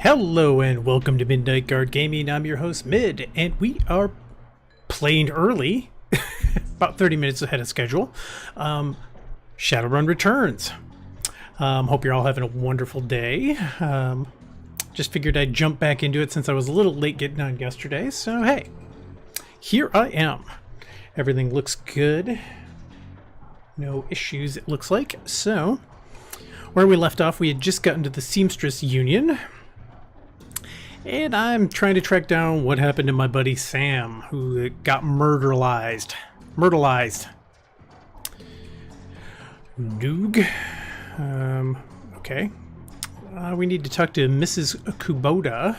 Hello and welcome to Midnight Guard Gaming. I'm your host Mid, and we are playing early, about 30 minutes ahead of schedule. Shadowrun Returns. Hope you're all having a wonderful day. Just figured I'd jump back into it since I was a little late getting on yesterday. So hey, here I am. Everything looks good. No issues, it looks like. So, where we left off, we had just gotten to the Seamstress Union. And I'm trying to track down what happened to my buddy Sam, who got murderalized. Noog. Okay. We need to talk to Mrs. Kubota.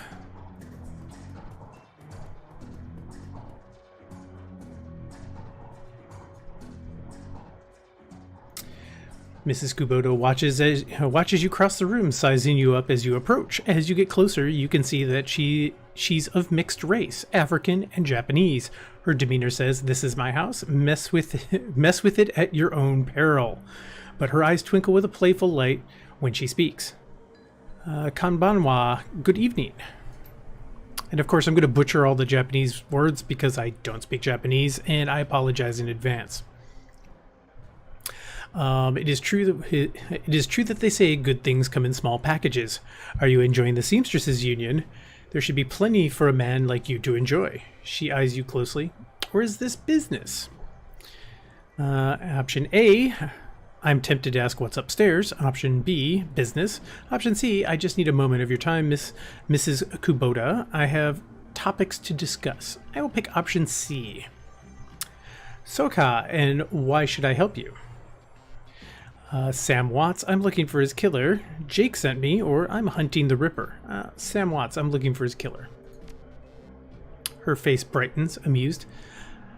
Mrs. Kubota watches you cross the room, sizing you up as you approach. As you get closer, you can see that she's of mixed race, African and Japanese. Her demeanor says, "This is my house. Mess with it at your own peril." But her eyes twinkle with a playful light when she speaks. Konbanwa, good evening. And of course, I'm going to butcher all the Japanese words because I don't speak Japanese, and I apologize in advance. It is true that they say good things come in small packages. Are you enjoying the Seamstresses Union? There should be plenty for a man like you to enjoy. She eyes you closely. Or is this business? Option A, I'm tempted to ask what's upstairs. Option B, business. Option C, I just need a moment of your time, Mrs. Kubota. I have topics to discuss. I will pick option C. Soka, and why should I help you? Sam Watts, I'm looking for his killer. Jake sent me, or I'm hunting the Ripper. Sam Watts, I'm looking for his killer. Her face brightens, amused.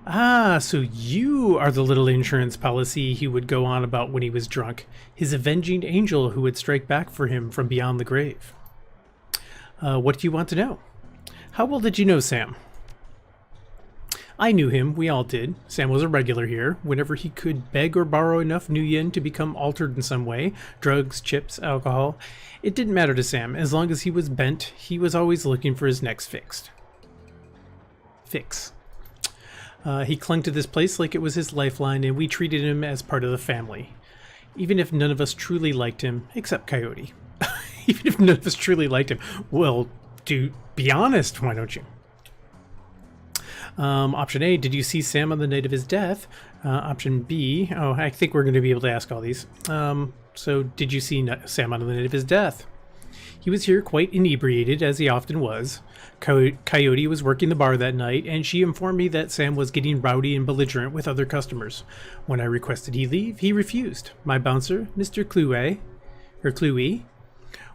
Ah, so you are the little insurance policy he would go on about when he was drunk. His avenging angel who would strike back for him from beyond the grave. What do you want to know? How well did you know Sam? I knew him, we all did. Sam was a regular here. Whenever he could beg or borrow enough new yen to become altered in some way, drugs, chips, alcohol, it didn't matter to Sam. As long as he was bent, he was always looking for his next fix. He clung to this place like it was his lifeline, and we treated him as part of the family. Even if none of us truly liked him, except Coyote. Even if none of us truly liked him. Well, be honest, why don't you? Option A, did you see Sam on the night of his death? Option B, I think we're going to be able to ask all these. So did you see Sam on the night of his death? He was here quite inebriated, as he often was. Coyote was working the bar that night, and she informed me that Sam was getting rowdy and belligerent with other customers. When I requested he leave, he refused. My bouncer, Mr. Cluey,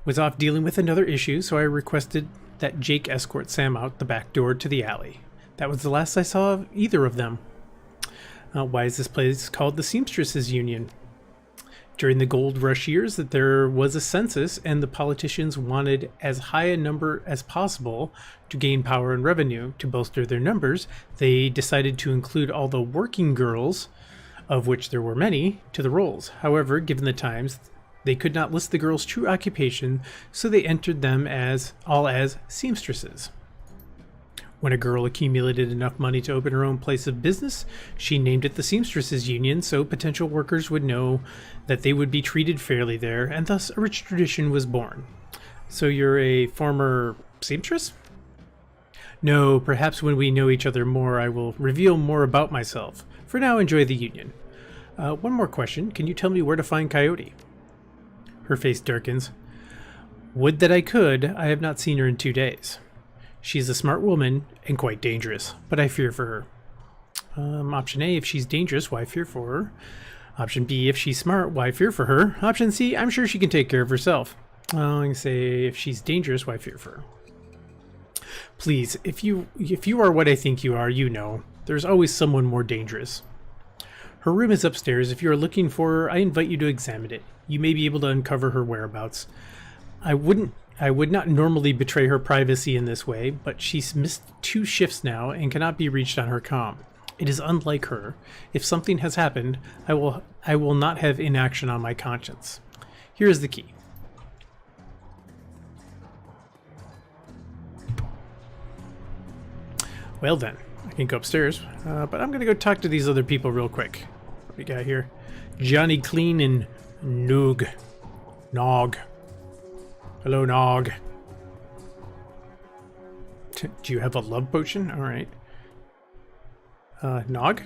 was off dealing with another issue, so I requested that Jake escort Sam out the back door to the alley. That was the last I saw of either of them. Why is this place called the Seamstresses Union? During the gold rush years, that there was a census and the politicians wanted as high a number as possible to gain power and revenue. To bolster their numbers, they decided to include all the working girls, of which there were many, to the rolls. However, given the times, they could not list the girls' true occupation, so they entered them as seamstresses. When a girl accumulated enough money to open her own place of business, she named it the Seamstresses Union so potential workers would know that they would be treated fairly there, and thus a rich tradition was born. So you're a former seamstress? No, perhaps when we know each other more, I will reveal more about myself. For now, enjoy the union. One more question. Can you tell me where to find Coyote? Her face darkens. Would that I could. I have not seen her in 2 days. She's a smart woman and quite dangerous, but I fear for her. Option A, if she's dangerous, why fear for her? Option B, if she's smart, why fear for her? Option C, I'm sure she can take care of herself. I can say, if she's dangerous, why fear for her? Please, if you are what I think you are, you know, there's always someone more dangerous. Her room is upstairs. If you are looking for her, I invite you to examine it. You may be able to uncover her whereabouts. I would not normally betray her privacy in this way, but she's missed 2 shifts now and cannot be reached on her comm. It is unlike her. If something has happened, I will not have inaction on my conscience. Here is the key. Well then, I can go upstairs, but I'm gonna go talk to these other people real quick. What we got here? Johnny Clean and Nog. Nog. Hello, Nog. Do you have a love potion? Alright. Nog?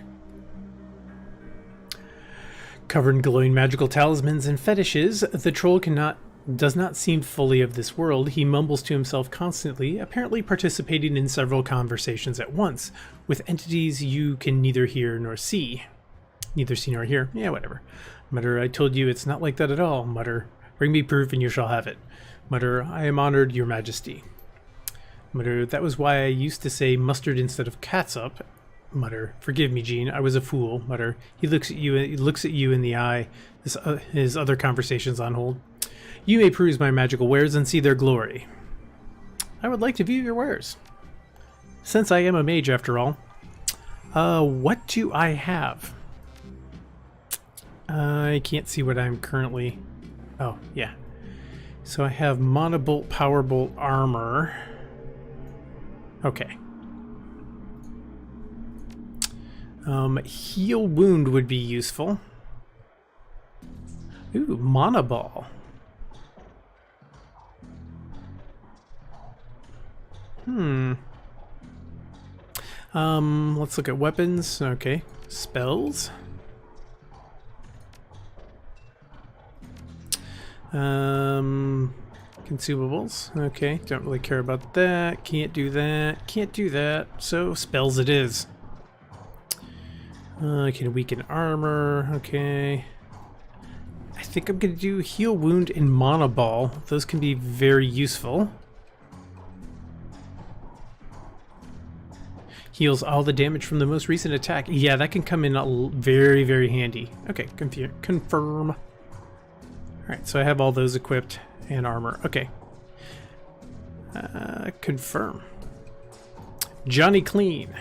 Covered in glowing magical talismans and fetishes, the troll does not seem fully of this world. He mumbles to himself constantly, apparently participating in several conversations at once, with entities you can neither hear nor see. Neither see nor hear? Yeah, whatever. Mutter, I told you it's not like that at all. Mutter, bring me proof and you shall have it. Mutter, I am honored, your majesty. Mutter, that was why I used to say mustard instead of catsup. Mutter, forgive me, Jean, I was a fool. Mutter, he looks at you in the eye. His other conversations on hold. You may peruse my magical wares and see their glory. I would like to view your wares. Since I am a mage after all. What do I have? I can't see what I'm currently... Oh, yeah. So I have Monobolt, Powerbolt, Armor. Okay. Heal Wound would be useful. Ooh, Monoball. Let's look at weapons. Okay. Spells. Consumables. Okay, don't really care about that. Can't do that. Can't do that. So, spells it is. I can weaken armor. Okay. I think I'm going to do Heal Wound and Monoball. Those can be very useful. Heals all the damage from the most recent attack. Yeah, that can come in very, very handy. Okay, confirm. Alright, so I have all those equipped and armor. Okay. Confirm. Johnny Clean.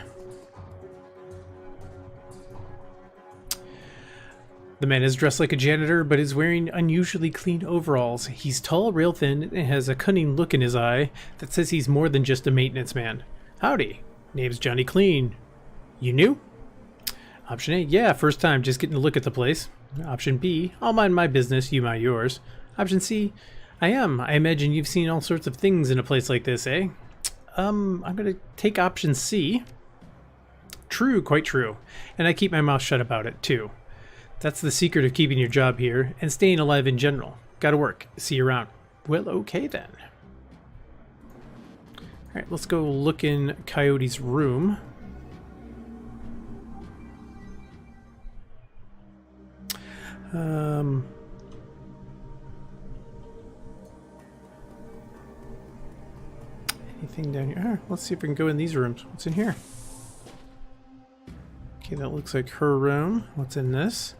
The man is dressed like a janitor, but is wearing unusually clean overalls. He's tall, real thin, and has a cunning look in his eye that says he's more than just a maintenance man. Howdy. Name's Johnny Clean. You new? Option A, yeah, first time, just getting a look at the place. Option B, I'll mind my business, you mind yours. Option C, I am. I imagine you've seen all sorts of things in a place like this, eh? I'm gonna take option C. True, quite true. And I keep my mouth shut about it, too. That's the secret of keeping your job here, and staying alive in general. Gotta work. See you around. Well, okay then. Alright, let's go look in Coyote's room. Anything down here? Let's see if we can go in these rooms. What's in here? Okay, that looks like her room. What's in this?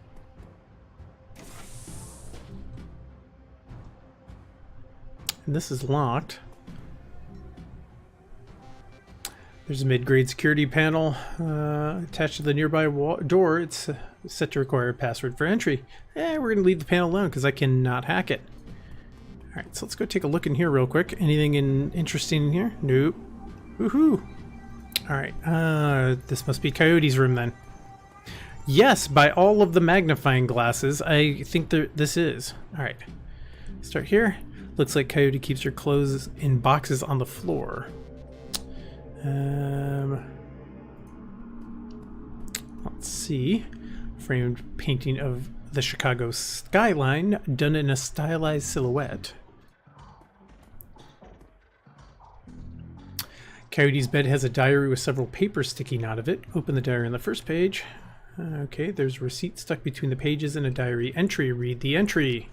And this is locked. There's a mid-grade security panel attached to the nearby door. It's set to require a password for entry. We're going to leave the panel alone because I cannot hack it. Alright, so let's go take a look in here real quick. Anything interesting in here? Nope. Woohoo! Alright, this must be Coyote's room then. Yes, by all of the magnifying glasses, I think this is. Alright, start here. Looks like Coyote keeps her clothes in boxes on the floor. Let's see. Framed painting of the Chicago skyline done in a stylized silhouette. Coyote's bed has a diary with several papers sticking out of it. Open the diary on the first page. Okay, there's a receipt stuck between the pages and a diary entry. Read the entry.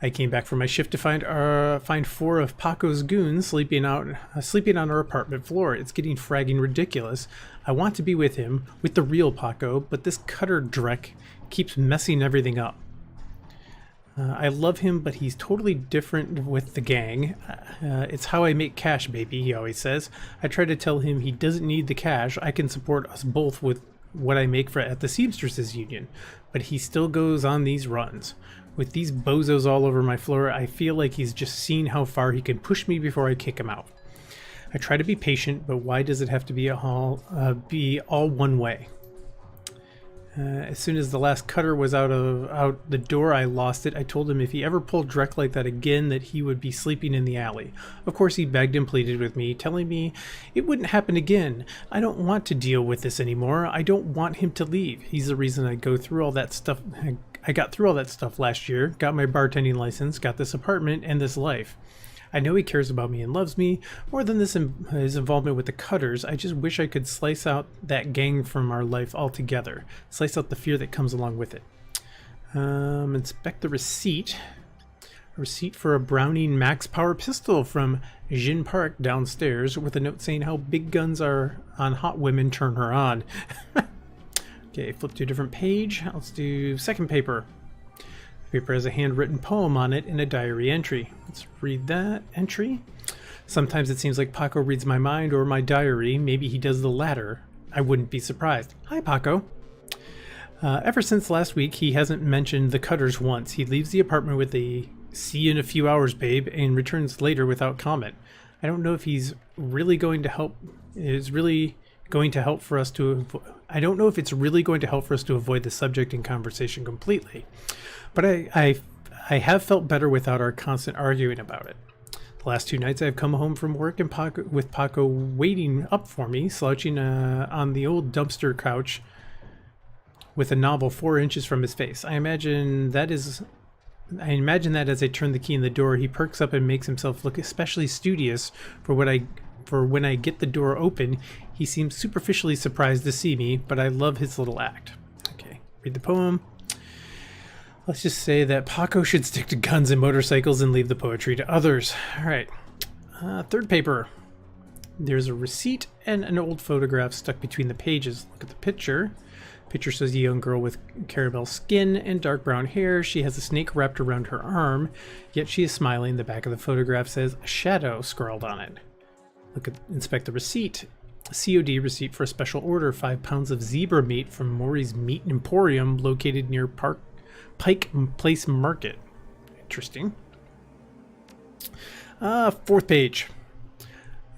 I came back from my shift to find 4 of Paco's goons sleeping on our apartment floor. It's getting fragging ridiculous. I want to be with him, with the real Paco, but this cutter dreck keeps messing everything up. I love him, but he's totally different with the gang. It's how I make cash, baby, he always says. I try to tell him he doesn't need the cash. I can support us both with what I make at the Seamstresses Union, but he still goes on these runs. With these bozos all over my floor, I feel like he's just seen how far he can push me before I kick him out. I try to be patient, but why does it have to be all one way? As soon as the last cutter was out the door, I lost it. I told him if he ever pulled direct like that again, that he would be sleeping in the alley. Of course, he begged and pleaded with me, telling me it wouldn't happen again. I don't want to deal with this anymore. I don't want him to leave. He's the reason I go through all that stuff. I got through all that stuff last year, got my bartending license, got this apartment and this life. I know he cares about me and loves me more than his involvement with the Cutters. I just wish I could slice out that gang from our life altogether. Slice out the fear that comes along with it. Inspect the receipt. A receipt for a Browning Max Power pistol from Jin Park downstairs with a note saying how big guns are on hot women turn her on. Okay, flip to a different page. Let's do second paper. The paper has a handwritten poem on it and a diary entry. Let's read that entry. Sometimes it seems like Paco reads my mind or my diary. Maybe he does the latter. I wouldn't be surprised. Hi, Paco. Ever since last week, he hasn't mentioned the Cutters once. He leaves the apartment with a "see you in a few hours, babe," and returns later without comment. I don't know if he's really going to help. I don't know if it's really going to help for us to avoid the subject in conversation completely, but I have felt better without our constant arguing about it. The last 2 nights I've come home from work and with Paco waiting up for me, slouching on the old dumpster couch with a novel 4 inches from his face. I imagine that as I turn the key in the door, he perks up and makes himself look especially studious for when I get the door open. He seems superficially surprised to see me, but I love his little act. Okay, read the poem. Let's just say that Paco should stick to guns and motorcycles and leave the poetry to others. All right, third paper. There's a receipt and an old photograph stuck between the pages. Look at the picture. Picture shows a young girl with caramel skin and dark brown hair. She has a snake wrapped around her arm, yet she is smiling. The back of the photograph says "Shadow" scrawled on it. Inspect the receipt. A COD receipt for a special order, 5 pounds of zebra meat from Maury's Meat Emporium located near Pike Place Market. Interesting. Fourth page.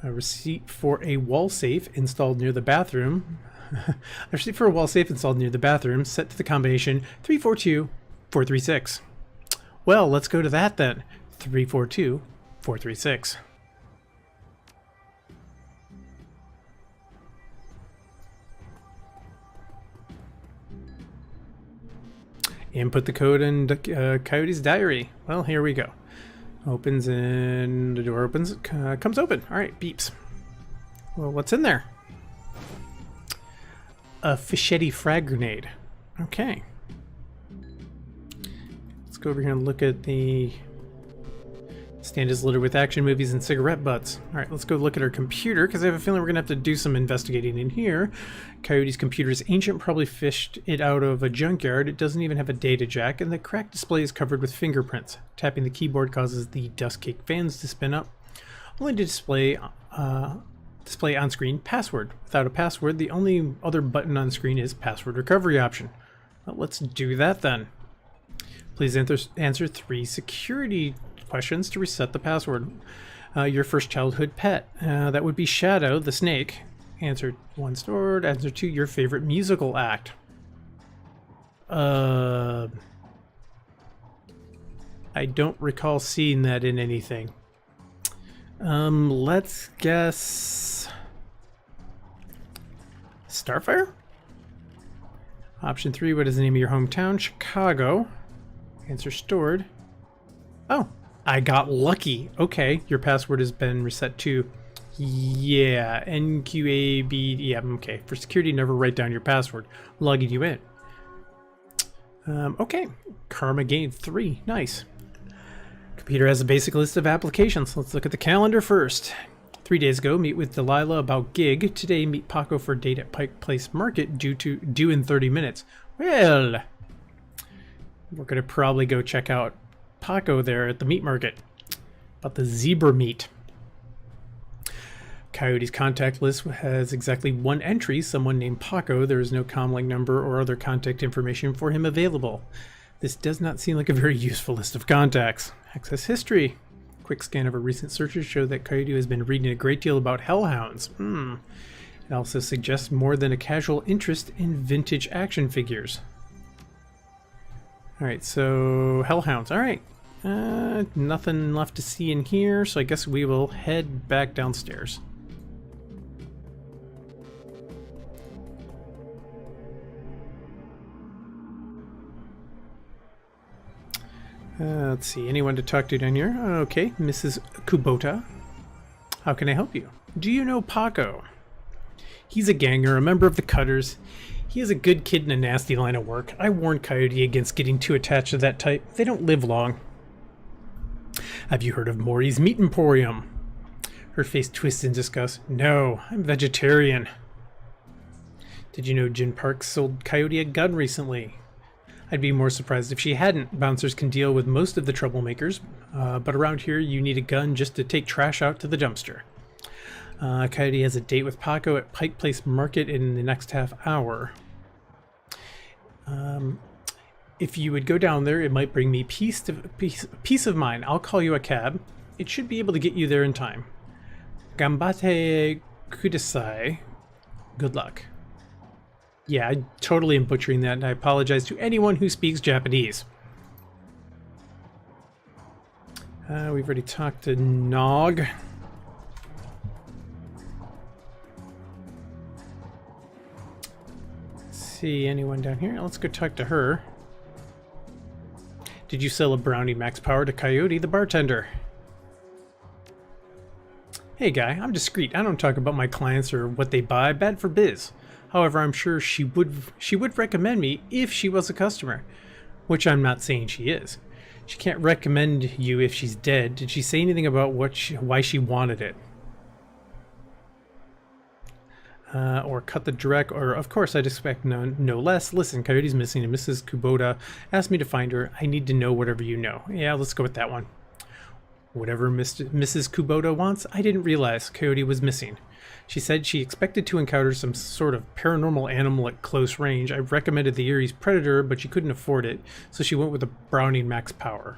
A receipt for a wall safe installed near the bathroom. A receipt for a wall safe installed near the bathroom set to the combination 342-436. Well, let's go to that then. 342-436. Input the code in Coyote's diary. Well, here we go. Opens and the door opens. Comes open. All right, beeps. Well, what's in there? A fischetti frag grenade. Okay. Let's go over here and look at the stand is littered with action movies and cigarette butts. All right, let's go look at our computer because I have a feeling we're going to have to do some investigating in here. Coyote's computer is ancient, probably fished it out of a junkyard. It doesn't even have a data jack, and the cracked display is covered with fingerprints. Tapping the keyboard causes the dust cake fans to spin up, only to display on screen password. Without a password, the only other button on screen is password recovery option. Well, let's do that then. Please answer 3 security questions to reset the password. Your first childhood pet. That would be Shadow, the snake. Answer 1 stored. Answer 2, your favorite musical act. I don't recall seeing that in anything. Let's guess Starfire? Option 3, what is the name of your hometown? Chicago. Answer stored. Oh, I got lucky. Okay, your password has been reset to, yeah, NQAB. Yeah, okay. For security, never write down your password. Logging you in. Okay, Karma gained 3. Nice. Computer has a basic list of applications. Let's look at the calendar first. 3 days ago, meet with Delilah about gig. Today, meet Paco for date at Pike Place Market due in 30 minutes. Well, we're going to probably go check out Paco there at the meat market. About the zebra meat. Coyote's contact list has exactly 1 entry, someone named Paco. There is no comlink number or other contact information for him available. This does not seem like a very useful list of contacts. Access history. Quick scan of her recent searches show that Coyote has been reading a great deal about hellhounds. It also suggests more than a casual interest in vintage action figures. Alright, so hellhounds. Alright. Nothing left to see in here, so I guess we will head back downstairs. Let's see, anyone to talk to down here? Okay, Mrs. Kubota. How can I help you? Do you know Paco? He's a ganger, a member of the Cutters. He is a good kid in a nasty line of work. I warned Coyote against getting too attached to that type. They don't live long. Have you heard of Maury's Meat Emporium? Her face twists in disgust. No, I'm vegetarian. Did you know Jin Park sold Coyote a gun recently? I'd be more surprised if she hadn't. Bouncers can deal with most of the troublemakers, but around here you need a gun just to take trash out to the dumpster. Coyote has a date with Paco at Pike Place Market in the next half hour. If you would go down there, it might bring me peace of mind. I'll call you a cab. It should be able to get you there in time. Gambate kudasai. Good luck. Yeah, I totally am butchering that, and I apologize to anyone who speaks Japanese. We've already talked to Nog. See anyone down here? Let's go talk to her. Did you sell a brownie max power to Coyote, the bartender? Hey guy, I'm discreet. I don't talk about my clients or what they buy. Bad for biz. However, I'm sure she would recommend me if she was a customer, which I'm not saying she is. She can't recommend you if she's dead. Did she say anything about why she wanted it? Or cut the direct, or of course I'd expect no less. Listen, Coyote's missing and Mrs. Kubota asked me to find her. I need to know whatever you know. Yeah, let's go with that one. Whatever Mrs. Kubota wants, I didn't realize Coyote was missing. She said she expected to encounter some sort of paranormal animal at close range. I recommended the Erie's Predator, but she couldn't afford it, so she went with the Browning Max Power.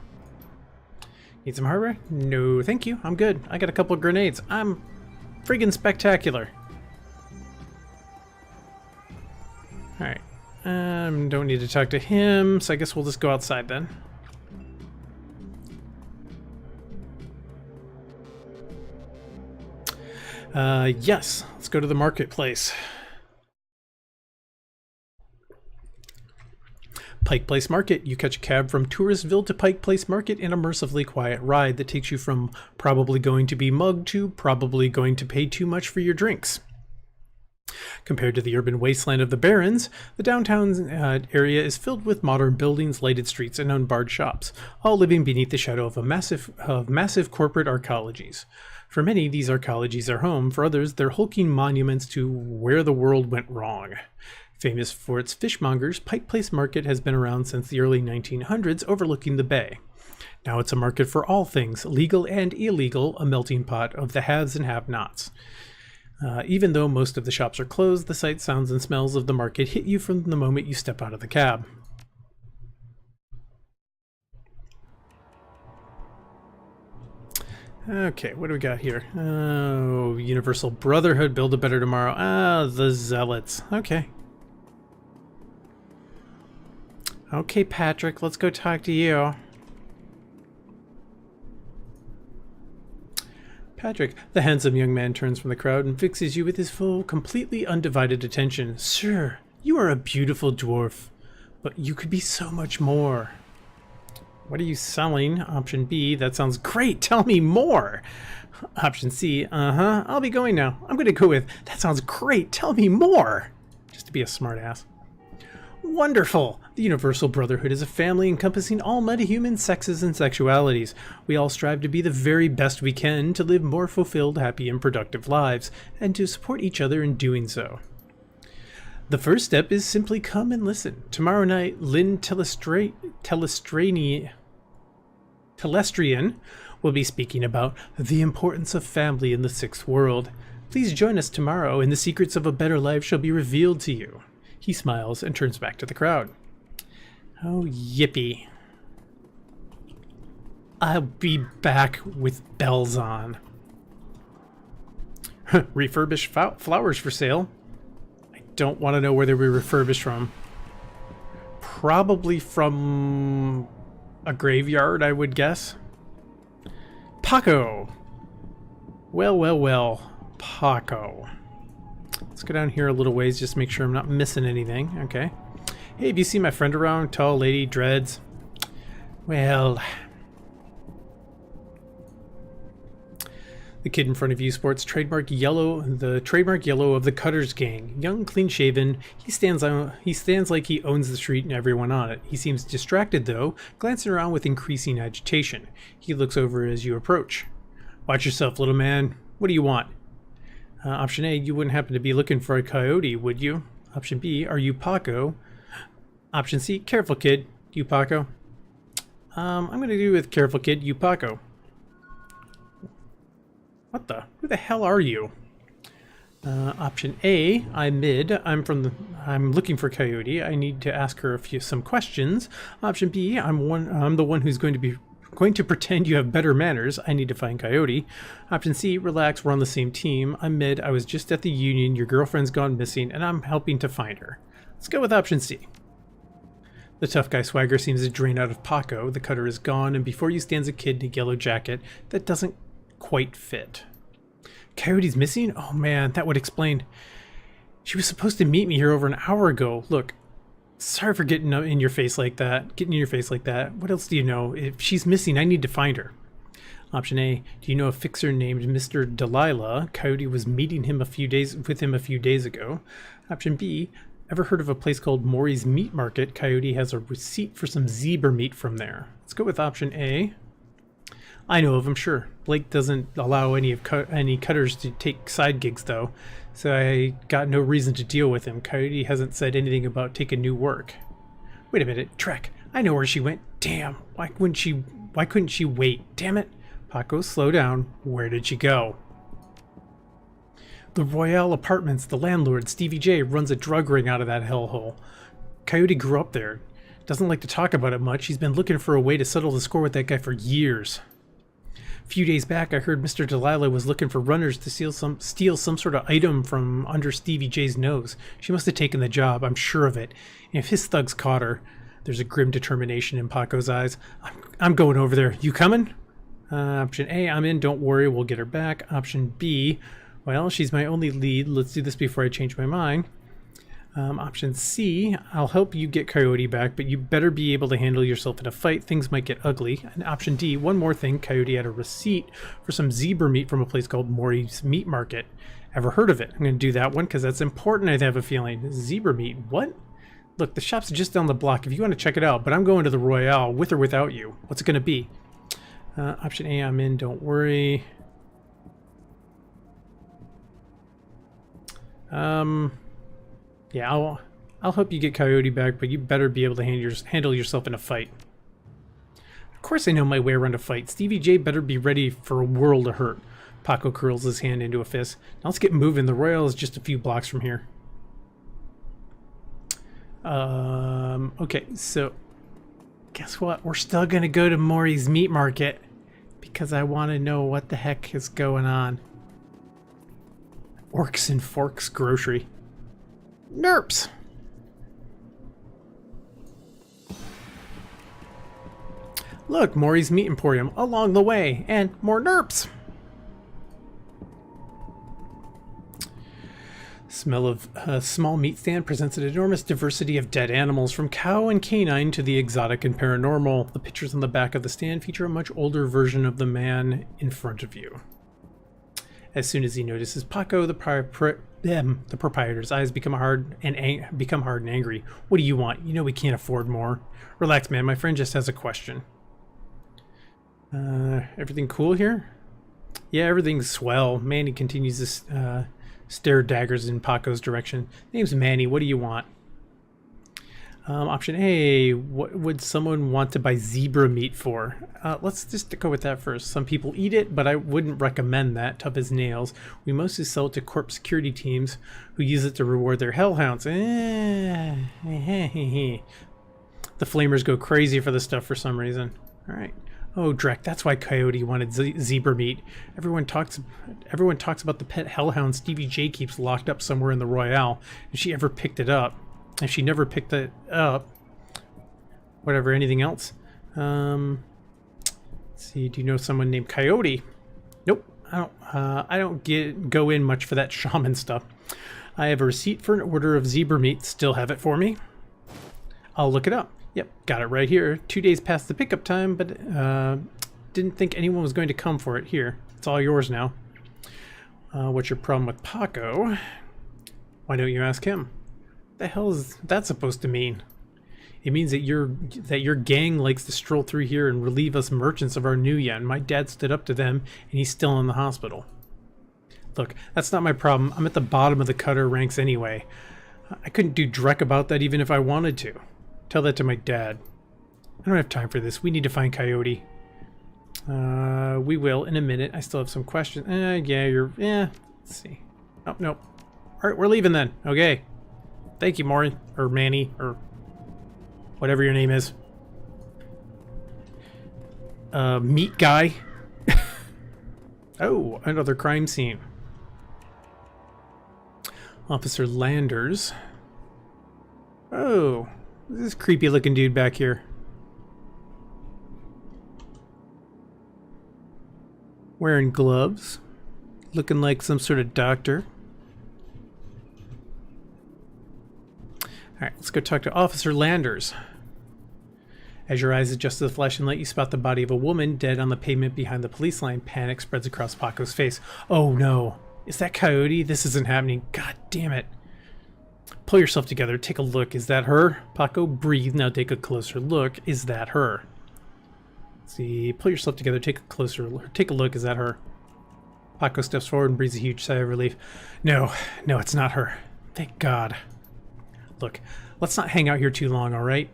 Need some hardware? No, thank you. I'm good. I got a couple of grenades. I'm friggin' spectacular. Alright. Don't need to talk to him, so I guess we'll just go outside then. Yes, let's go to the marketplace. Pike Place Market. You catch a cab from Touristville to Pike Place Market in a mercifully quiet ride that takes you from probably going to be mugged to probably going to pay too much for your drinks. Compared to the urban wasteland of the Barrens, the downtown area is filled with modern buildings, lighted streets, and unbarred shops, all living beneath the shadow of massive corporate arcologies. For many, these arcologies are home. For others, they're hulking monuments to where the world went wrong. Famous for its fishmongers, Pike Place Market has been around since the early 1900s, overlooking the bay. Now it's a market for all things, legal and illegal, a melting pot of the haves and have-nots. Even though most of the shops are closed, the sights, sounds, and smells of the market hit you from the moment you step out of the cab. Okay, what do we got here? Oh, Universal Brotherhood, Build a Better Tomorrow. Ah, the Zealots. Okay. Okay, Patrick, let's go talk to you. Patrick, the handsome young man, turns from the crowd and fixes you with his full, completely undivided attention. Sir, you are a beautiful dwarf, but you could be so much more. What are you selling? Option B, that sounds great, tell me more. Option C, I'll be going now. I'm going to go with, that sounds great, tell me more. Just to be a smart ass. Wonderful! The Universal Brotherhood is a family encompassing all metahuman sexes and sexualities. We all strive to be the very best we can to live more fulfilled, happy, and productive lives, and to support each other in doing so. The first step is simply come and listen. Tomorrow night, Lynn Telestrian will be speaking about the importance of family in the sixth world. Please join us tomorrow, and the secrets of a better life shall be revealed to you. He smiles and turns back to the crowd. Oh, yippee. I'll be back with bells on. Refurbished flowers for sale. I don't want to know where they were refurbished from. Probably from a graveyard, I would guess. Paco. Well, well, well. Paco. Let's go down here a little ways just to make sure I'm not missing anything. Okay. Hey, have you seen my friend around? Tall lady, dreads. Well... The kid in front of you sports the trademark yellow of the Cutters gang. Young, clean-shaven, he stands like he owns the street and everyone on it. He seems distracted, though, glancing around with increasing agitation. He looks over as you approach. Watch yourself, little man. What do you want? Option A, you wouldn't happen to be looking for a coyote, would you? Option B, are you Paco? Option C, careful, kid. You Paco? I'm going to do with careful, kid. You Paco. What the? Who the hell are you? Option A, I'm mid. I'm looking for Coyote. I need to ask her some questions. Option B, I'm the one who's going to pretend you have better manners. I need to find Coyote. Option C, relax, we're on the same team. I'm mid. I was just at the union. Your girlfriend's gone missing, and I'm helping to find her. Let's go with option C. The tough guy swagger seems to drain out of Paco. The cutter is gone, and before you stands a kid in a yellow jacket that doesn't quite fit. Coyote's missing? Oh man, that would explain. She was supposed to meet me here over an hour ago. Look, sorry for getting in your face like that. What else do you know? If she's missing, I need to find her. Option A, do you know a fixer named Mr. Delilah? Coyote was meeting him with him a few days ago. Option B, ever heard of a place called Maury's Meat Market? Coyote has a receipt for some zebra meat from there. Let's go with option A. I know of him, sure. Blake doesn't allow any cutters to take side gigs, though, so I got no reason to deal with him. Coyote hasn't said anything about taking new work. Wait a minute, Trek. I know where she went. Damn, why couldn't she wait? Damn it. Paco, slow down. Where did she go? The Royale Apartments. The landlord, Stevie J, runs a drug ring out of that hellhole. Coyote grew up there. Doesn't like to talk about it much. He's been looking for a way to settle the score with that guy for years. A few days back, I heard Mr. Delilah was looking for runners to steal some sort of item from under Stevie J's nose. She must have taken the job, I'm sure of it. And if his thugs caught her, there's a grim determination in Paco's eyes. I'm going over there. You coming? Option A, I'm in. Don't worry, we'll get her back. Option B, well, she's my only lead. Let's do this before I change my mind. Option C, I'll help you get Coyote back, but you better be able to handle yourself in a fight. Things might get ugly. And option D, one more thing. Coyote had a receipt for some zebra meat from a place called Maury's Meat Market. Ever heard of it? I'm going to do that one because that's important, I have a feeling. Zebra meat, what? Look, the shop's just down the block if you want to check it out, but I'm going to the Royale with or without you. What's it going to be? Option A, I'm in, don't worry. Yeah, I'll help you get Coyote back, but you better be able to handle yourself in a fight. Of course I know my way around a fight. Stevie J better be ready for a world of hurt. Paco curls his hand into a fist. Now let's get moving. The Royale is just a few blocks from here. Okay, so guess what? We're still gonna go to Maury's Meat Market because I want to know what the heck is going on. Orcs and Forks Grocery. Nerps! Look, Maury's Meat Emporium along the way, and more nerps! Smell of a small meat stand presents an enormous diversity of dead animals, from cow and canine to the exotic and paranormal. The pictures on the back of the stand feature a much older version of the man in front of you. As soon as he notices Paco, the proprietor's eyes become hard and angry. What do you want? You know we can't afford more. Relax, man. My friend just has a question. Everything cool here? Yeah, everything's swell. Manny continues to stare daggers in Paco's direction. Name's Manny. What do you want? Option A, what would someone want to buy zebra meat for? Let's just go with that first. Some people eat it, but I wouldn't recommend that. Tough as nails. We mostly sell it to corp security teams who use it to reward their hellhounds. The flamers go crazy for this stuff for some reason. Alright. Oh, Drek, that's why Coyote wanted zebra meat. Everyone talks about the pet hellhound Stevie J keeps locked up somewhere in the Royale. If she ever picked it up. If she never picked it up. Whatever, anything else? Let's see, do you know someone named Coyote? Nope, I don't go in much for that shaman stuff. I have a receipt for an order of zebra meat. Still have it for me? I'll look it up. Yep, got it right here. 2 days past the pickup time, but didn't think anyone was going to come for it. Here, it's all yours now. What's your problem with Paco? Why don't you ask him? The hell is that supposed to mean? It means that your gang likes to stroll through here and relieve us merchants of our new yen. My dad stood up to them, and he's still in the hospital. Look, that's not my problem. I'm at the bottom of the cutter ranks anyway. I couldn't do Drek about that even if I wanted to. Tell that to my dad. I don't have time for this. We need to find Coyote. We will in a minute. I still have some questions. Yeah, let's see. Oh, no. Alright, we're leaving then. Okay. Thank you, Maury. Or Manny. Or whatever your name is. Meat guy. Oh, another crime scene. Officer Landers. Oh. This creepy looking dude back here. Wearing gloves. Looking like some sort of doctor. Alright, let's go talk to Officer Landers. As your eyes adjust to the flesh and light, you spot the body of a woman dead on the pavement behind the police line. Panic spreads across Paco's face. Oh no. Is that Coyote? This isn't happening. God damn it. Pull yourself together. Take a look. Is that her? Paco, breathe. Now take a closer look. Is that her? Let's see. Pull yourself together. Take a look. Is that her? Paco steps forward and breathes a huge sigh of relief. No, it's not her. Thank God. Look, let's not hang out here too long, all right?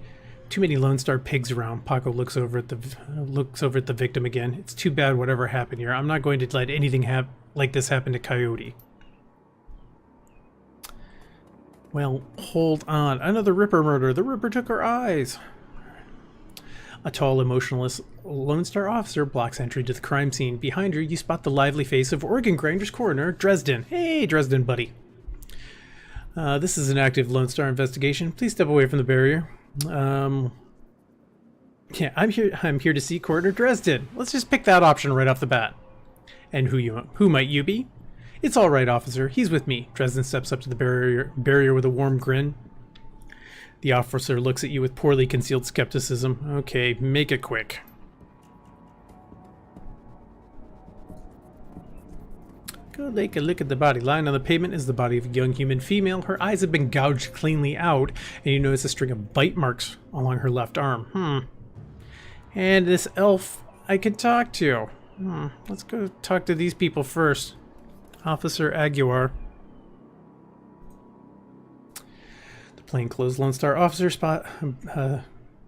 Too many Lone Star pigs around. Paco looks over at the victim again. It's too bad whatever happened here. I'm not going to let anything like this happen to Coyote. Well, hold on. Another Ripper murder. The Ripper took her eyes. A tall, emotionless Lone Star officer blocks entry to the crime scene. Behind her, you spot the lively face of organ grinders coroner Dresden. Hey, Dresden, buddy. This is an active Lone Star investigation. Please step away from the barrier. Yeah, I'm here to see Coroner Dresden. Let's just pick that option right off the bat. And who might you be? It's all right, officer. He's with me. Dresden steps up to the barrier with a warm grin. The officer looks at you with poorly concealed skepticism. Okay, make it quick. Go take a look at the body. Lying on the pavement is the body of a young human female. Her eyes have been gouged cleanly out, and you notice a string of bite marks along her left arm. And this elf I could talk to. Let's go talk to these people first. Officer Aguiar. The plainclothes Lone Star officer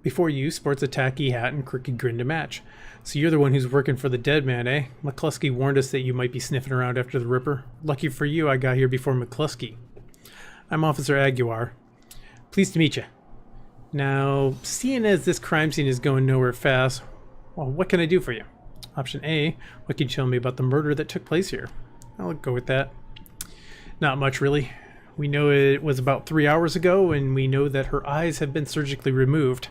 before you sports a tacky hat and crooked grin to match. So you're the one who's working for the dead man, eh? McCluskey warned us that you might be sniffing around after the Ripper. Lucky for you, I got here before McCluskey. I'm Officer Aguiar. Pleased to meet you. Now, seeing as this crime scene is going nowhere fast, well, what can I do for you? Option A, what can you tell me about the murder that took place here? I'll go with that. Not much, really. We know it was about 3 hours ago, and we know that her eyes have been surgically removed.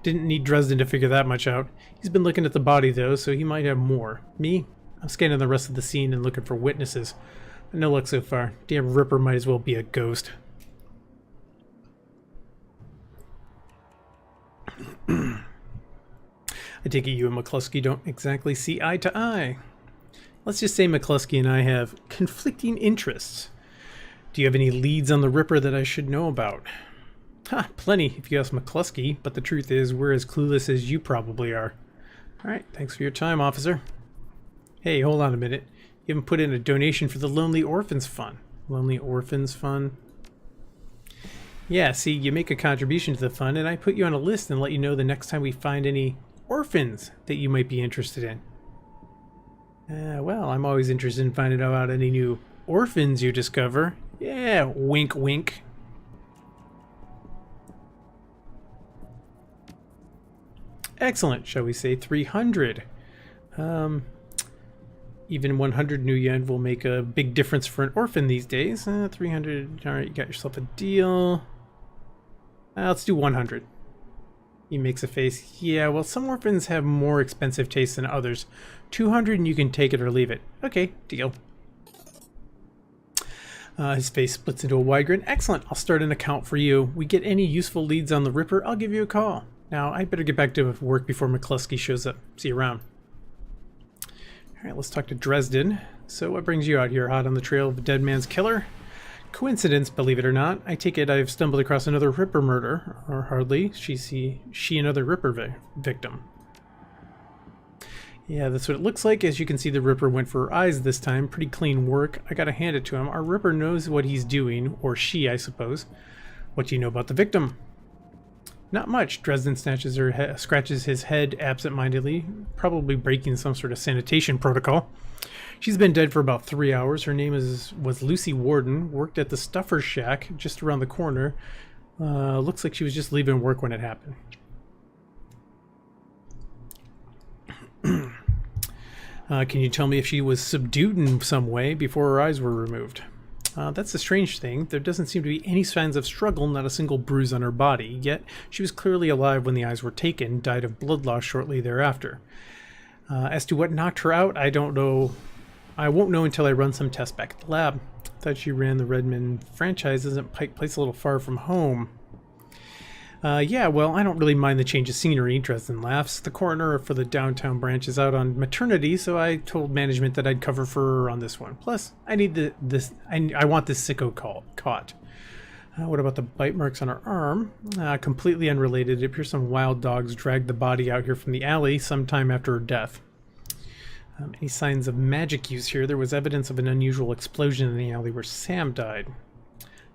Didn't need Dresden to figure that much out. He's been looking at the body, though, so he might have more. Me? I'm scanning the rest of the scene and looking for witnesses. But no luck so far. Damn Ripper might as well be a ghost. I take it you and McCluskey don't exactly see eye to eye. Let's just say McCluskey and I have conflicting interests. Do you have any leads on the Ripper that I should know about? Plenty, if you ask McCluskey, but the truth is we're as clueless as you probably are. Alright, thanks for your time, officer. Hey, hold on a minute. You haven't put in a donation for the Lonely Orphans Fund. Lonely Orphans Fund? Yeah, see, you make a contribution to the fund, and I put you on a list and let you know the next time we find any orphans that you might be interested in. Well, I'm always interested in finding out about any new orphans you discover. Yeah, wink wink. Excellent. Shall we say 300? Even 100 new yen will make a big difference for an orphan these days. 300. All right, you got yourself a deal. Let's do 100. He makes a face. Yeah, well, some orphans have more expensive tastes than others. 200 and you can take it or leave it. Okay, deal. His face splits into a wide grin. Excellent. I'll start an account for you. We get any useful leads on the Ripper, I'll give you a call. Now, I better get back to work before McCluskey shows up. See you around. Alright, let's talk to Dresden. So what brings you out here, hot on the trail of a dead man's killer? Coincidence, believe it or not. I take it I've stumbled across another Ripper murder. Or hardly. She another Ripper victim. Yeah, that's what it looks like. As you can see, the Ripper went for her eyes this time. Pretty clean work. I gotta hand it to him. Our Ripper knows what he's doing. Or she, I suppose. What do you know about the victim? Not much. Dresden scratches his head absent-mindedly, probably breaking some sort of sanitation protocol. She's been dead for about 3 hours. Her name was Lucy Warden, worked at the Stuffer Shack just around the corner. Looks like she was just leaving work when it happened. Can you tell me if she was subdued in some way before her eyes were removed? That's the strange thing. There doesn't seem to be any signs of struggle, not a single bruise on her body. Yet, she was clearly alive when the eyes were taken, died of blood loss shortly thereafter. As to what knocked her out, I don't know. I won't know until I run some tests back at the lab. Thought she ran the Redmond franchise. Isn't Pike Place a little far from home? Yeah, well, I don't really mind the change of scenery, Dresden laughs. The coroner for the downtown branch is out on maternity, so I told management that I'd cover for her on this one. Plus, I need I want this sicko caught. What about the bite marks on her arm? Completely unrelated. It appears some wild dogs dragged the body out here from the alley sometime after her death. Any signs of magic use here? There was evidence of an unusual explosion in the alley where Sam died.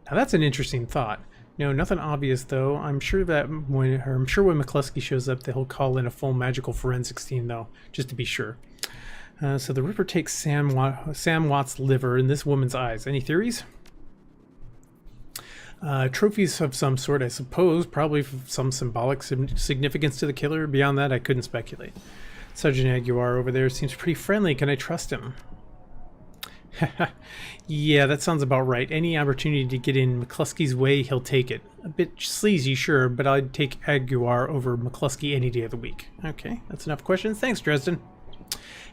Now that's an interesting thought. No, nothing obvious though. I'm sure when McCluskey shows up, he'll call in a full magical forensics team though, just to be sure. So the Ripper takes Sam Watt's liver in this woman's eyes. Any theories? Trophies of some sort, I suppose. Probably some symbolic significance to the killer. Beyond that, I couldn't speculate. Sergeant Aguiar over there seems pretty friendly. Can I trust him? Yeah, that sounds about right. Any opportunity to get in McCluskey's way, he'll take it. A bit sleazy, sure, but I'd take Aguiar over McCluskey any day of the week. Okay, that's enough questions. Thanks, Dresden.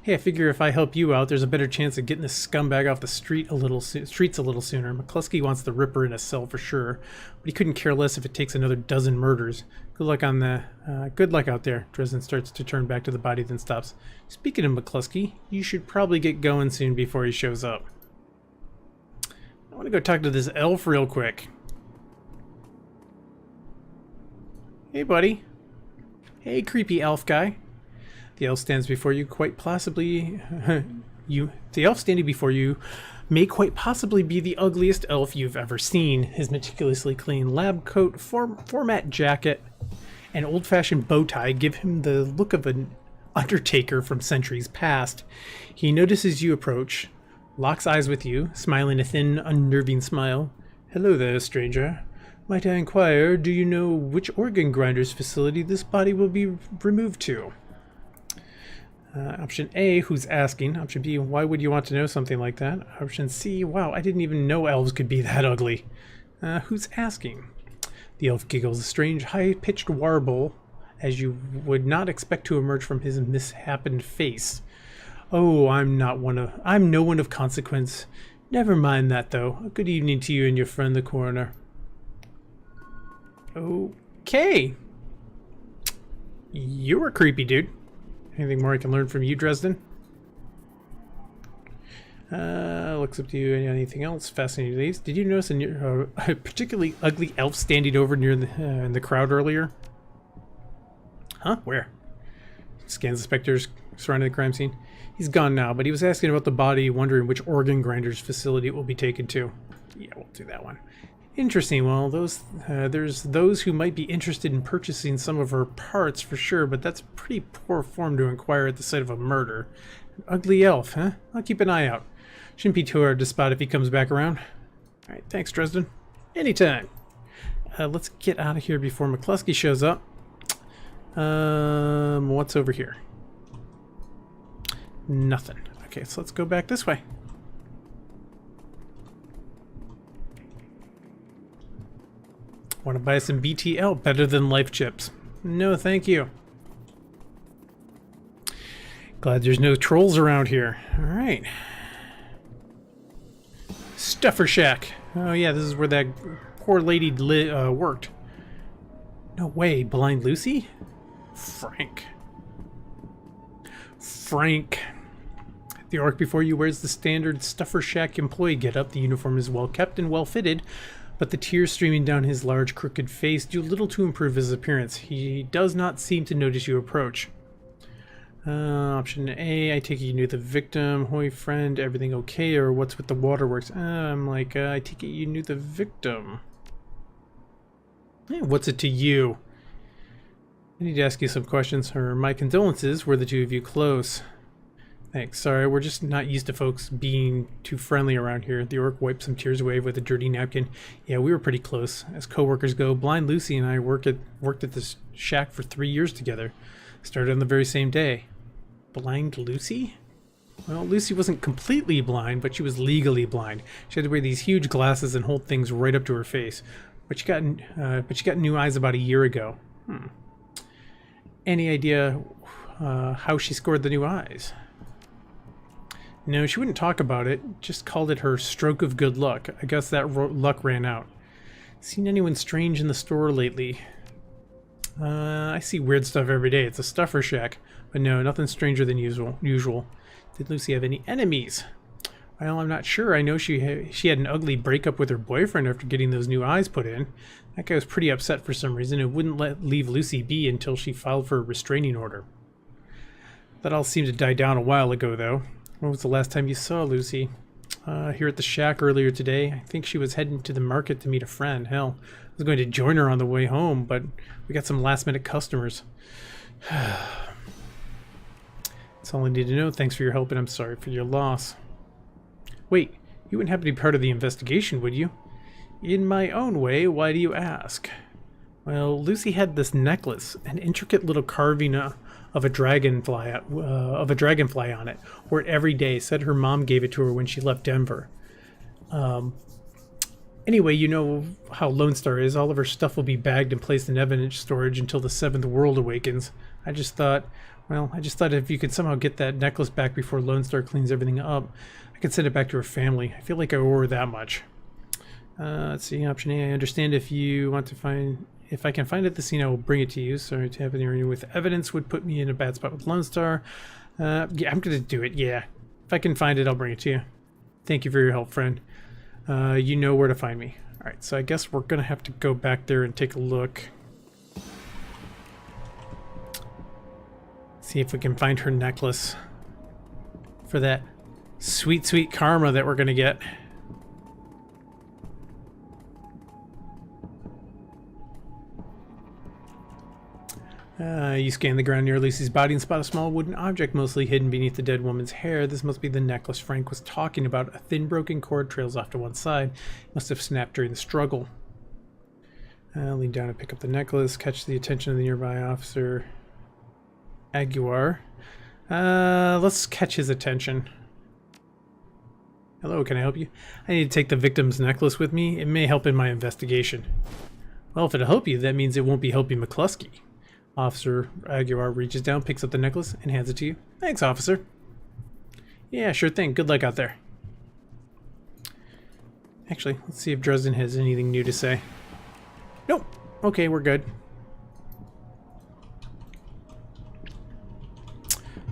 Hey, I figure if I help you out, there's a better chance of getting this scumbag off the streets a little sooner. McCluskey wants the Ripper in a cell for sure, but he couldn't care less if it takes another dozen murders. Good luck out there. Dresden starts to turn back to the body, then stops. Speaking of McCluskey, you should probably get going soon before he shows up. I want to go talk to this elf real quick. Hey, buddy. Hey, creepy elf guy. The elf stands before you quite possibly. The elf standing before you may quite possibly be the ugliest elf you've ever seen. His meticulously clean lab coat, format jacket, and old-fashioned bow tie give him the look of an undertaker from centuries past. He notices you approach, locks eyes with you, smiling a thin, unnerving smile. Hello there, stranger. Might I inquire, do you know which organ grinder's facility this body will be removed to? Option A, who's asking. Option B, why would you want to know something like that? Option C, wow, I didn't even know elves could be that ugly. Who's asking? The elf giggles, a strange, high-pitched warble, as you would not expect to emerge from his mishappened face. Oh, I'm no one of consequence. Never mind that, though. Good evening to you and your friend, the coroner. Okay. You were creepy, dude. Anything more I can learn from you, Dresden? Looks up to you. Anything else fascinating to these? Did you notice a particularly ugly elf standing over near in the crowd earlier? Huh? Where? Scans the specters surrounding the crime scene. He's gone now, but he was asking about the body, wondering which organ grinder's facility it will be taken to. Yeah, we'll do that one. Interesting. Well, there's those who might be interested in purchasing some of her parts for sure, but that's pretty poor form to inquire at the site of a murder. An ugly elf, huh? I'll keep an eye out. Shouldn't be too hard to spot if he comes back around. All right, thanks, Dresden. Anytime. Let's get out of here before McCluskey shows up. What's over here? Nothing. Okay, so let's go back this way. Want to buy some BTL? Better than life chips. No, thank you. Glad there's no trolls around here. Alright. Stuffer Shack. Oh yeah, this is where that poor lady worked. No way, Blind Lucy? Frank. The orc before you wears the standard Stuffer Shack employee getup. The uniform is well kept and well fitted, but the tears streaming down his large crooked face do little to improve his appearance. He does not seem to notice you approach. Option A, I take it you knew the victim. Hoy friend, everything okay? Or what's with the waterworks? I'm like, I take it you knew the victim. Hey, what's it to you? I need to ask you some questions. Or my condolences, were the two of you close? Thanks, sorry, we're just not used to folks being too friendly around here. The orc wiped some tears away with a dirty napkin. Yeah, we were pretty close. As co-workers go, Blind Lucy and I worked at this shack for 3 years together. Started on the very same day. Blind Lucy? Well, Lucy wasn't completely blind, but she was legally blind. She had to wear these huge glasses and hold things right up to her face. But she got new eyes about a year ago. Any idea how she scored the new eyes? No, she wouldn't talk about it. Just called it her stroke of good luck. I guess that luck ran out. Seen anyone strange in the store lately? I see weird stuff every day. It's a Stuffer Shack. But no, nothing stranger than usual. Did Lucy have any enemies? Well, I'm not sure. I know she had an ugly breakup with her boyfriend after getting those new eyes put in. That guy was pretty upset for some reason and wouldn't leave Lucy be until she filed for a restraining order. That all seemed to die down a while ago, though. When was the last time you saw Lucy? Here at the shack earlier today. I think she was heading to the market to meet a friend. Hell, I was going to join her on the way home, but we got some last-minute customers. That's all I need to know. Thanks for your help, and I'm sorry for your loss. Wait, you wouldn't happen to be part of the investigation, would you? In my own way, why do you ask? Well, Lucy had this necklace, an intricate little carving of a dragonfly on it. Wore it every day. Said her mom gave it to her when she left Denver. Anyway, you know how Lone Star is. All of her stuff will be bagged and placed in evidence storage until the Seventh World awakens. I just thought if you could somehow get that necklace back before Lone Star cleans everything up, I could send it back to her family. I feel like I owe her that much. Let's see, option A. I understand if I can find it this scene, I will bring it to you. Sorry to have an area with evidence would put me in a bad spot with Lone Star. Yeah, I'm gonna do it, yeah. If I can find it, I'll bring it to you. Thank you for your help, friend. You know where to find me. Alright, so I guess we're gonna have to go back there and take a look. See if we can find her necklace for that sweet, sweet karma that we're gonna get. You scan the ground near Lucy's body and spot a small wooden object mostly hidden beneath the dead woman's hair. This must be the necklace Frank was talking about. A thin broken cord trails off to one side. It must have snapped during the struggle. Lean down and pick up the necklace. Catch the attention of the nearby officer. Aguiar. Let's catch his attention. Hello, can I help you? I need to take the victim's necklace with me. It may help in my investigation. Well, if it'll help you, that means it won't be helping McCluskey. Officer Aguiar reaches down, picks up the necklace, and hands it to you. Thanks, officer. Yeah, sure thing. Good luck out there. Actually, let's see if Dresden has anything new to say. Nope. Okay, we're good.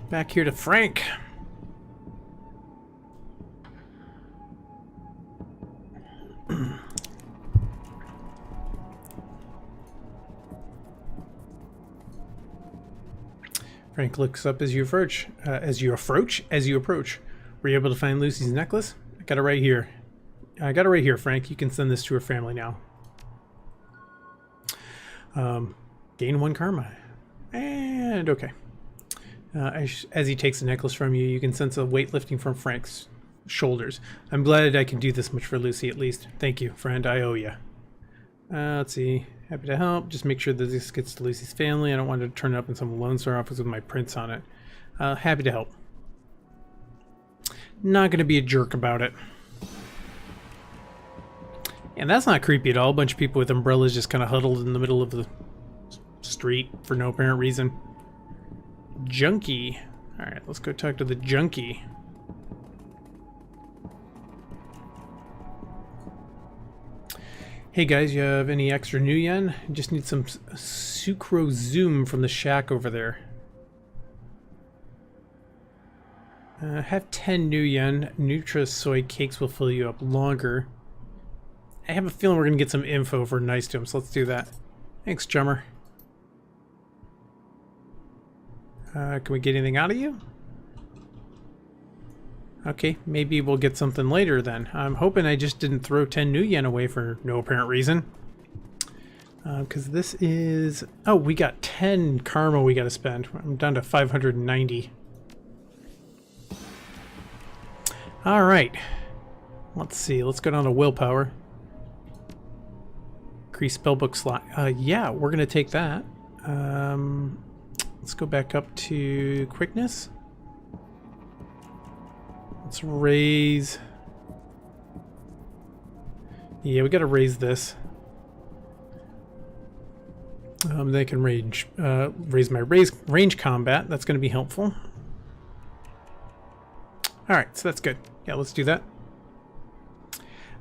Back here to Frank. Frank looks up as you approach. Were you able to find Lucy's necklace? I got it right here. Frank. You can send this to her family now. Gain 1 karma. And okay. As he takes the necklace from you, you can sense a weight lifting from Frank's shoulders. I'm glad I can do this much for Lucy at least. Thank you, friend. I owe you. Let's see. Happy to help. Just make sure that this gets to Lucy's family. I don't want to turn it up in some Lone Star office with my prints on it. Happy to help. Not going to be a jerk about it. And that's not creepy at all. A bunch of people with umbrellas just kind of huddled in the middle of the street for no apparent reason. Junkie. Alright, let's go talk to the junkie. Hey guys, you have any extra new yen? Just need some sucro zoom from the shack over there. Have 10 new yen. Nutra soy cakes will fill you up longer. I have a feeling we're going to get some info for nice to him, so let's do that. Thanks, Jummer. Can we get anything out of you? Okay, maybe we'll get something later then. I'm hoping I just didn't throw 10 new yen away for no apparent reason. Because this is... Oh, we got 10 karma we got to spend. I'm down to 590. Alright. Let's see. Let's go down to willpower. Increase spellbook slot. Yeah, we're going to take that. Let's go back up to quickness. Let's raise... Yeah, we got to raise this. They can raise my range combat. That's going to be helpful. Alright, so that's good. Yeah, let's do that.